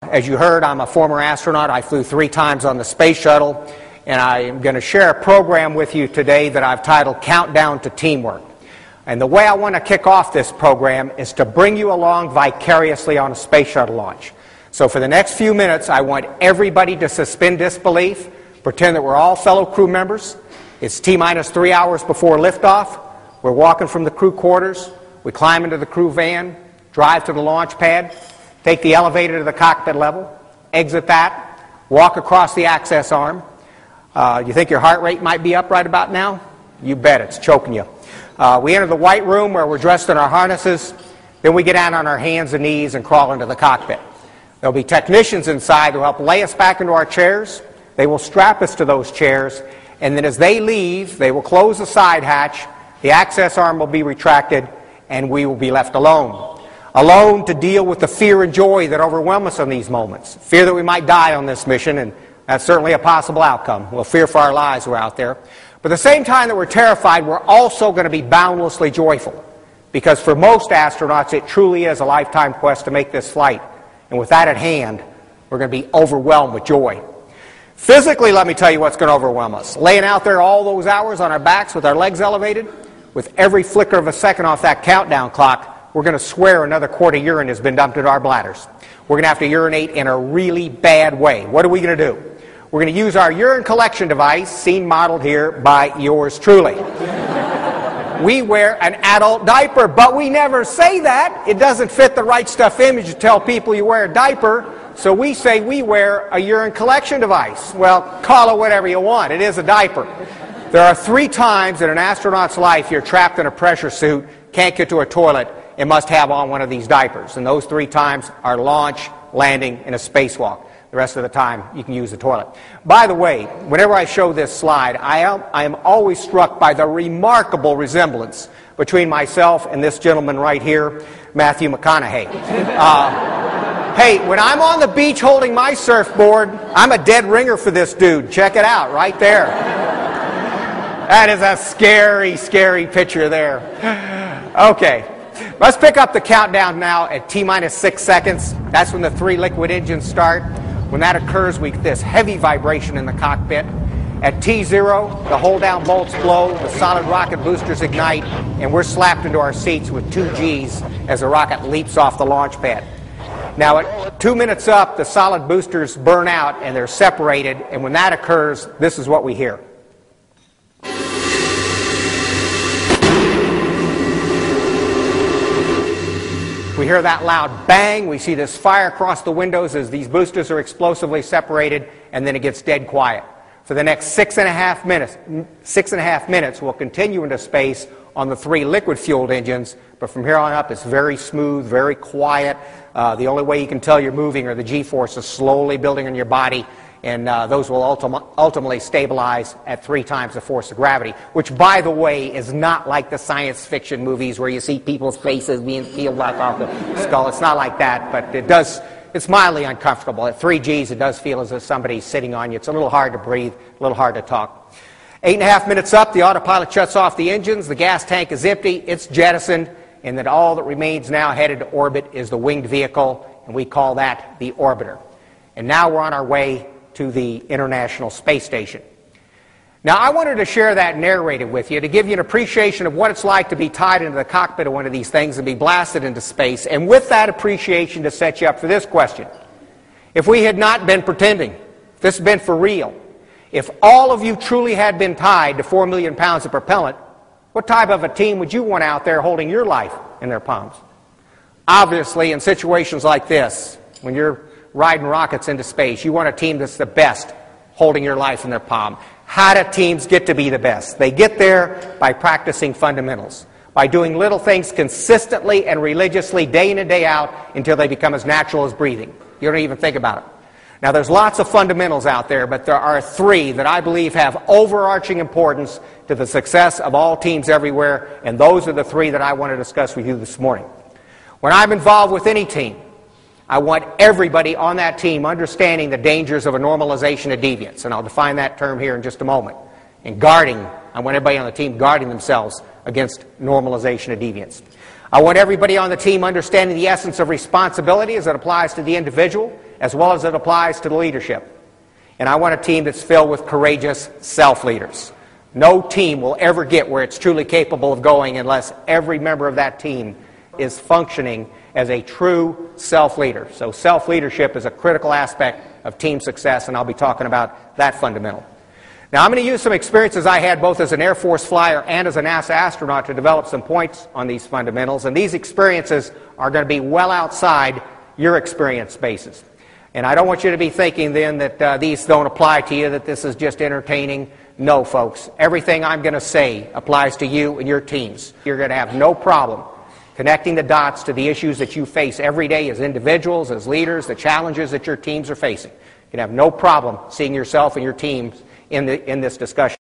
As you heard, I'm a former astronaut. I flew 3 times on the Space Shuttle, and I am going to share a program with you today that I've titled Countdown to Teamwork. And the way I want to kick off this program is to bring you along vicariously on a Space Shuttle launch. So for the next few minutes, I want everybody to suspend disbelief, pretend that we're all fellow crew members. It's T-minus 3 hours before liftoff. We're walking from the crew quarters. We climb into the crew van, drive to the launch pad, take the elevator to the cockpit level, exit that, walk across the access arm. You think your heart rate might be up right about now? You bet, it's choking you. We enter the white room where we're dressed in our harnesses. Then we get down on our hands and knees and crawl into the cockpit. There'll be technicians inside who help lay us back into our chairs. They will strap us to those chairs, and then as they leave, they will close the side hatch, the access arm will be retracted, and we will be left alone. Alone to deal with the fear and joy that overwhelm us in these moments. Fear that we might die on this mission, and that's certainly a possible outcome. We'll fear for our lives, we're out there. But at the same time that we're terrified, we're also going to be boundlessly joyful. Because for most astronauts, it truly is a lifetime quest to make this flight. And with that at hand, we're going to be overwhelmed with joy. Physically, let me tell you what's going to overwhelm us. Laying out there all those hours on our backs with our legs elevated, with every flicker of a second off that countdown clock, we're going to swear another quart of urine has been dumped into our bladders. We're going to have to urinate in a really bad way. What are we going to do? We're going to use our urine collection device, seen modeled here by yours truly. We wear an adult diaper, but we never say that. It doesn't fit the right stuff image to tell people you wear a diaper, so we say we wear a urine collection device. Well, call it whatever you want. It is a diaper. There are 3 times in an astronaut's life you're trapped in a pressure suit, can't get to a toilet, and must have on one of these diapers. And those 3 times are launch, landing, and a spacewalk. The rest of the time, you can use the toilet. By the way, whenever I show this slide, I am always struck by the remarkable resemblance between myself and this gentleman right here, Matthew McConaughey. Hey, when I'm on the beach holding my surfboard, I'm a dead ringer for this dude. Check it out, right there. That is a scary, scary picture there. Okay. Let's pick up the countdown now at T-minus 6 seconds. That's when the 3 liquid engines start. When that occurs, we get this heavy vibration in the cockpit. At T0, the hold-down bolts blow, the solid rocket boosters ignite, and we're slapped into our seats with 2 Gs as the rocket leaps off the launch pad. Now, at 2 minutes up, the solid boosters burn out and they're separated, and when that occurs, this is what we hear. We hear that loud bang, we see this fire across the windows as these boosters are explosively separated, and then it gets dead quiet. For the next 6.5 minutes, we'll continue into space on the 3 liquid-fueled engines, but from here on up it's very smooth, very quiet. The only way you can tell you're moving are the G-forces slowly building in your body, and those will ultimately stabilize at 3 times the force of gravity, which, by the way, is not like the science fiction movies where you see people's faces being peeled back off the skull. It's not like that, but it's mildly uncomfortable. At 3 Gs, it does feel as if somebody's sitting on you. It's a little hard to breathe, a little hard to talk. 8.5 minutes up, the autopilot shuts off the engines, the gas tank is empty, it's jettisoned, and then all that remains now headed to orbit is the winged vehicle, and we call that the orbiter. And now we're on our way to the International Space Station. Now, I wanted to share that narrative with you to give you an appreciation of what it's like to be tied into the cockpit of one of these things and be blasted into space, and with that appreciation to set you up for this question. If we had not been pretending, if this had been for real, if all of you truly had been tied to 4 million pounds of propellant, what type of a team would you want out there holding your life in their palms? Obviously, in situations like this, when you're riding rockets into space, you want a team that's the best holding your life in their palm. How do teams get to be the best? They get there by practicing fundamentals, by doing little things consistently and religiously day in and day out until they become as natural as breathing. You don't even think about it. Now, there's lots of fundamentals out there, but there are 3 that I believe have overarching importance to the success of all teams everywhere, and those are the 3 that I want to discuss with you this morning. When I'm involved with any team, I want everybody on that team understanding the dangers of a normalization of deviance, and I'll define that term here in just a moment. And guarding, I want everybody on the team guarding themselves against normalization of deviance. I want everybody on the team understanding the essence of responsibility as it applies to the individual as well as it applies to the leadership. And I want a team that's filled with courageous self-leaders. No team will ever get where it's truly capable of going unless every member of that team is functioning as a true self-leader. So self-leadership is a critical aspect of team success, and I'll be talking about that fundamental. Now, I'm going to use some experiences I had both as an Air Force flyer and as a NASA astronaut to develop some points on these fundamentals, and these experiences are going to be well outside your experience spaces. And I don't want you to be thinking then that these don't apply to you, that this is just entertaining. No, folks. Everything I'm going to say applies to you and your teams. You're going to have no problem connecting the dots to the issues that you face every day as individuals, as leaders, the challenges that your teams are facing. You can have no problem seeing yourself and your teams in this discussion.